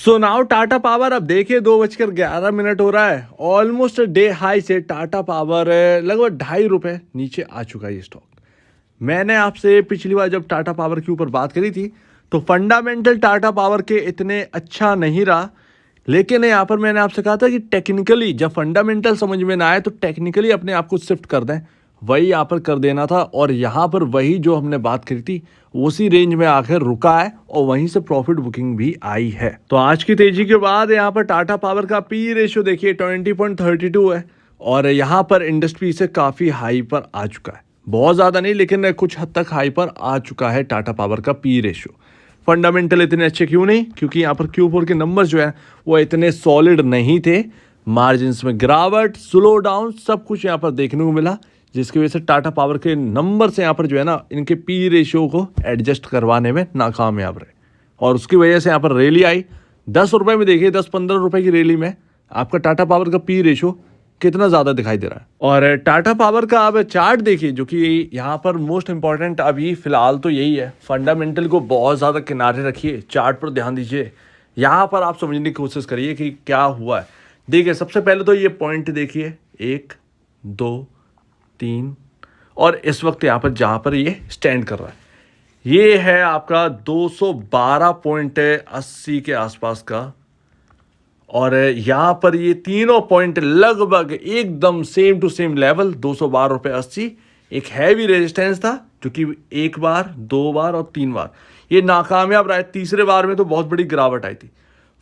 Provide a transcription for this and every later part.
So now Tata power अब देखिए 2:11 हो रहा है। ऑलमोस्ट डे हाई से टाटा पावर लगभग ₹2.5 नीचे आ चुका है ये स्टॉक। मैंने आपसे पिछली बार जब टाटा पावर के ऊपर बात करी थी तो फंडामेंटल टाटा पावर के इतने अच्छा नहीं रहा, लेकिन यहाँ पर मैंने आपसे कहा था कि टेक्निकली जब फंडामेंटल समझ में ना आए तो टेक्निकली अपने आप को शिफ्ट कर दें, वही यहाँ पर कर देना था। और यहाँ पर वही जो हमने बात करी थी उसी रेंज में आकर रुका है और वहीं से प्रॉफिट बुकिंग भी आई है। तो आज की तेजी के बाद यहाँ पर टाटा पावर का पी रेशियो देखिए 20.32 है और यहाँ पर इंडस्ट्री से काफ़ी हाई पर आ चुका है। बहुत ज़्यादा नहीं लेकिन कुछ हद तक हाई पर आ चुका है टाटा पावर का पी रेशियो। फंडामेंटल इतने अच्छे क्यों नहीं? क्योंकि यहाँ पर Q4 के नंबर जो है वो इतने सॉलिड नहीं थे। मार्जिन्स में गिरावट, स्लो डाउन, सब कुछ यहाँ पर देखने को मिला, जिसकी वजह से टाटा पावर के नंबर से यहाँ पर जो है ना इनके पी रेशियो को एडजस्ट करवाने में नाकामयाब रहे और उसकी वजह से यहाँ पर रैली आई। 10 रुपये में देखिए 10-15 रुपये की रैली में आपका टाटा पावर का पी रेशियो कितना ज़्यादा दिखाई दे रहा है। और टाटा पावर का आप चार्ट देखिए, जो कि यहाँ पर मोस्ट इंपॉर्टेंट अभी फिलहाल तो यही है। फंडामेंटल को बहुत ज़्यादा किनारे रखिए, चार्ट पर ध्यान दीजिए, यहाँ पर आप समझने की कोशिश करिए कि क्या हुआ है। देखिए सबसे पहले तो ये पॉइंट देखिए 1, 2, 3 और इस वक्त यहाँ पर जहाँ पर ये स्टैंड कर रहा है ये है आपका 212.80 के आसपास का। और यहाँ पर ये तीनों पॉइंट लगभग एकदम सेम टू सेम लेवल 212.80। एक हैवी रेजिस्टेंस था जो कि 1 बार, 2 बार और 3 बार ये नाकामयाब रहा है। तीसरे बार में तो बहुत बड़ी गिरावट आई थी।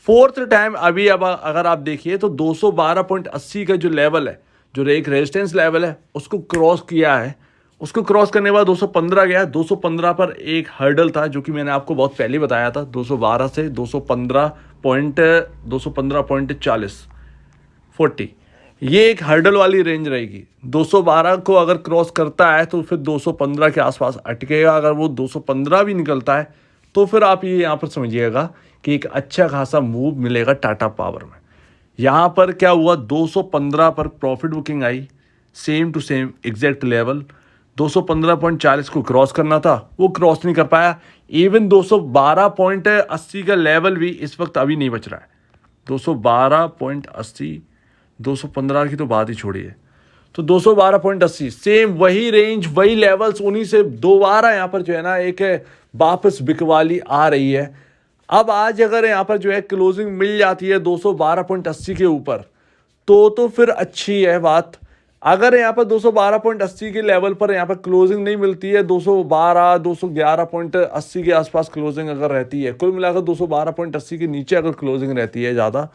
फोर्थ टाइम अभी अब अगर आप देखिए तो 212.80 का जो लेवल है, जो एक रेजिस्टेंस लेवल है, उसको क्रॉस किया है। उसको क्रॉस करने के बाद 215 गया। 215 पर एक हर्डल था जो कि मैंने आपको बहुत पहले बताया था, 212 से 215.40 ये एक हर्डल वाली रेंज रहेगी। 212 को अगर क्रॉस करता है तो फिर 215 के आसपास अटकेगा। अगर वो 215 भी निकलता है तो फिर आप ये यहाँ पर समझिएगा कि एक अच्छा खासा मूव मिलेगा टाटा पावर में। यहाँ पर क्या हुआ, 215 पर प्रॉफिट बुकिंग आई, same to same exact level. 215.40 को क्रॉस करना था, वो क्रॉस नहीं कर पाया। इवन 212.80 का लेवल भी इस वक्त अभी नहीं बच रहा है। 212.80, 215 की तो बात ही छोड़िए, तो 212.80 सेम वही रेंज, वही लेवल्स, उन्हीं से दोबारा यहाँ पर जो है ना एक वापस बिकवाली आ रही है। अब आज अगर यहाँ पर जो है क्लोजिंग मिल जाती है 212.80 के ऊपर तो फिर अच्छी है बात। अगर यहाँ पर 212.80 के लेवल पर यहाँ पर क्लोजिंग नहीं मिलती है, 212, 211.80 के आसपास क्लोजिंग अगर रहती है, कुल मिलाकर 212.80 के नीचे अगर क्लोजिंग रहती है ज़्यादा,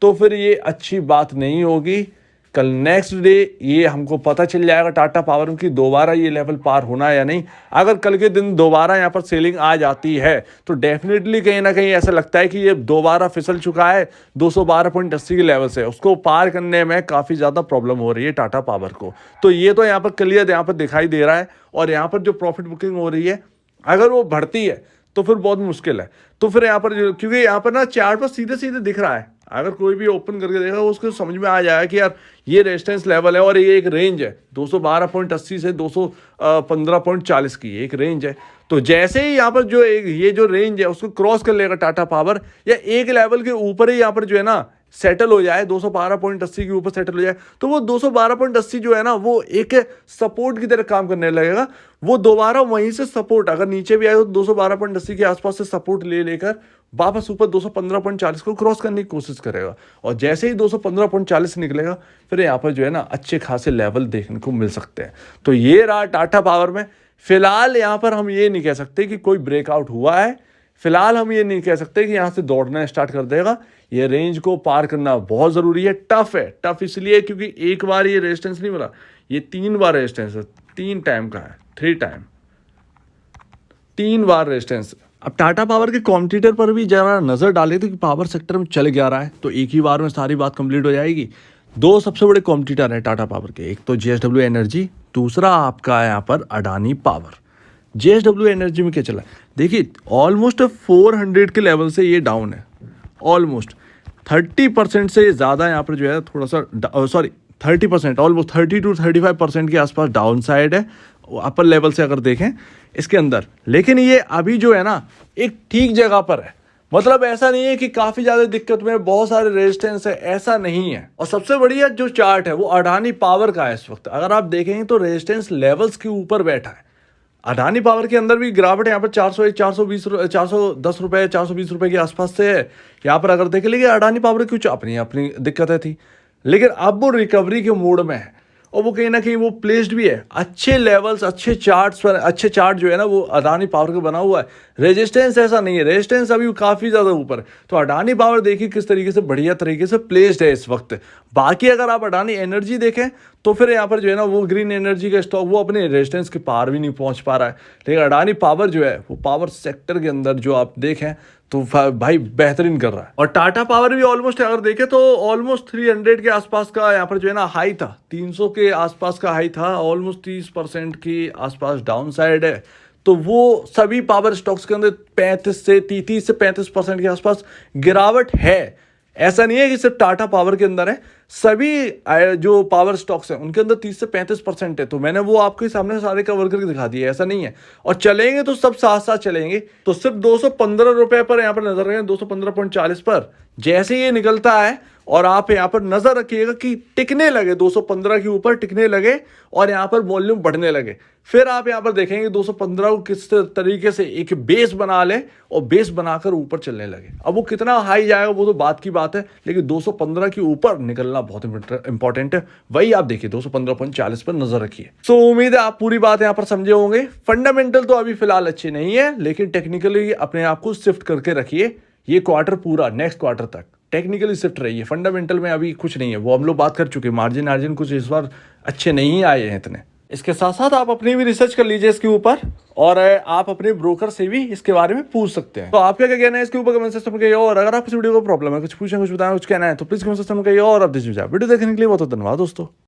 तो फिर ये अच्छी बात नहीं होगी। कल नेक्स्ट डे ये हमको पता चल जाएगा टाटा पावर की दोबारा ये लेवल पार होना है या नहीं। अगर कल के दिन दोबारा यहाँ पर सेलिंग आ जाती है तो डेफिनेटली कहीं ना कहीं ऐसा लगता है कि ये दोबारा फिसल चुका है 212.80 के लेवल से। उसको पार करने में काफ़ी ज़्यादा प्रॉब्लम हो रही है टाटा पावर को। तो ये तो यहाँ पर क्लियर यहाँ पर दिखाई दे रहा है। और यहाँ पर जो प्रॉफिट बुकिंग हो रही है अगर वो बढ़ती है तो फिर बहुत मुश्किल है। तो फिर यहाँ पर क्योंकि यहाँ पर ना चार्ट पर सीधे सीधे दिख रहा है, अगर कोई भी ओपन करके देखा उसको समझ में आ जाएगा कि यार ये रेजिस्टेंस लेवल है और ये एक रेंज है 212.80 से 215.40 की एक रेंज है। तो जैसे ही यहाँ पर जो ये जो रेंज है उसको क्रॉस कर लेगा टाटा पावर या एक लेवल के ऊपर ही यहाँ पर जो है ना सेटल हो जाए, 212.80 के ऊपर सेटल हो जाए, तो वो 212.80 जो है ना वो एक सपोर्ट की तरह काम करने लगेगा। वो दोबारा वहीं से सपोर्ट अगर नीचे भी आए तो 212.80 के आसपास से सपोर्ट ले लेकर वापस ऊपर 215.40 को क्रॉस करने की कोशिश करेगा। और जैसे ही 215.40 निकलेगा फिर यहाँ पर जो है ना अच्छे खासे लेवल देखने को मिल सकते हैं। तो ये रहा टाटा पावर में। फिलहाल यहाँ पर हम ये नहीं कह सकते कि कोई ब्रेकआउट हुआ है, फिलहाल हम ये नहीं कह सकते कि यहाँ से दौड़ना स्टार्ट कर देगा। ये रेंज को पार करना बहुत ज़रूरी है। टफ है, टफ इसलिए क्योंकि एक बार ये रेजिस्टेंस नहीं मिला, ये 3 बार रेजिस्टेंस है, 3 टाइम का है, 3 बार रेजिस्टेंस। अब टाटा पावर के कॉम्पिटिटर पर भी जरा नज़र डाले तो कि पावर सेक्टर में चल क्या रहा है, तो एक ही बार में सारी बात कंप्लीट हो जाएगी। 2 सबसे बड़े कॉम्पिटिटर हैं टाटा पावर के, एक तो JSW एनर्जी, दूसरा आपका है यहाँ पर अडानी पावर। JSW एनर्जी में क्या चला, देखिए ऑलमोस्ट 400 के लेवल से ये डाउन है, ऑलमोस्ट 30% से ज़्यादा यहाँ पर जो है थोड़ा सा 30%, ऑलमोस्ट 30 to 35% के आसपास डाउन साइड है अपर लेवल से अगर देखें इसके अंदर। लेकिन ये अभी जो है ना एक ठीक जगह पर है, मतलब ऐसा नहीं है कि काफी ज्यादा दिक्कत में बहुत सारे रेजिस्टेंस है, ऐसा नहीं है। और सबसे बढ़िया जो चार्ट है वो अडानी पावर का है। इस वक्त अगर आप देखेंगे तो रेजिस्टेंस लेवल्स के ऊपर बैठा है। अडानी पावर के अंदर भी गिरावट यहाँ पर 401, 420, 410 रुपए, 420 रुपए के आसपास से है यहाँ पर अगर देखें। लेकिन अडानी पावर की कुछ अपनी अपनी दिक्कतें थी, लेकिन अब वो रिकवरी के मूड में है और वो कहीं ना कहीं वो प्लेस्ड भी है अच्छे लेवल्स, अच्छे चार्ट्स पर। अच्छे चार्ट जो है ना वो अडानी पावर का बना हुआ है। रेजिस्टेंस ऐसा नहीं है, रेजिस्टेंस अभी काफ़ी ज़्यादा ऊपर है। तो अडानी पावर देखिए किस तरीके से बढ़िया तरीके से प्लेस्ड है इस वक्त। बाकी अगर आप अडानी एनर्जी देखें तो फिर यहाँ पर जो है ना वो ग्रीन एनर्जी का स्टॉक वो अपने रेजिस्टेंस के पार भी नहीं पहुँच पा रहा है। लेकिन अडानी पावर जो है वो पावर सेक्टर के अंदर जो आप देखें तो भाई बेहतरीन कर रहा है। और टाटा पावर भी ऑलमोस्ट अगर देखें तो ऑलमोस्ट 300 के आसपास का यहाँ पर जो है ना हाई था, 300 के आसपास का हाई था, ऑलमोस्ट 30% की आसपास डाउन साइड है। तो वो सभी पावर स्टॉक्स के अंदर 35 से 35% के आसपास गिरावट है। ऐसा नहीं है कि सिर्फ टाटा पावर के अंदर है, सभी जो पावर स्टॉक्स हैं उनके अंदर 30 से 35% है। तो मैंने वो आपके सामने सारे कवर करके दिखा दिए, ऐसा नहीं है। और चलेंगे तो सब साथ साथ चलेंगे। तो सिर्फ 215 रुपए पर यहाँ पर नजर रखें, 215.40 पर जैसे ये निकलता है और आप यहाँ पर नजर रखिएगा कि टिकने लगे 215 के ऊपर टिकने लगे और यहाँ पर वॉल्यूम बढ़ने लगे, फिर आप यहाँ पर देखेंगे 215 को किस तरीके से एक बेस बना ले और बेस बनाकर ऊपर चलने लगे। अब वो कितना हाई जाएगा वो तो बात की बात है, लेकिन 215 के ऊपर निकलना बहुत इंपॉर्टेंट है। वही आप देखिए 215.40 पर नजर रखिए। सो उम्मीद है आप पूरी बात यहाँ पर समझे होंगे। फंडामेंटल तो अभी फिलहाल अच्छे नहीं है, लेकिन टेक्निकली अपने आप को शिफ्ट करके रखिए। ये क्वार्टर पूरा नेक्स्ट क्वार्टर तक टेक्निकली शिफ्ट रही है। फंडामेंटल में अभी कुछ नहीं है, वो हम लोग बात कर चुके हैं। मार्जिन कुछ इस बार अच्छे नहीं आए हैं इतने। इसके साथ साथ आप अपनी भी रिसर्च कर लीजिए इसके ऊपर और आप अपने ब्रोकर से भी इसके बारे में पूछ सकते हैं। तो आपका क्या कहना है इसके ऊपर कमेंट सेक्शन में कहिए। और अगर आप इस वीडियो को प्रॉब्लम है, कुछ पूछें, कुछ बताएं, कुछ कहना है तो प्लीज कमेंट सेक्शन में कहिए। और आप वीडियो देखने के लिए बहुत धन्यवाद दोस्तों।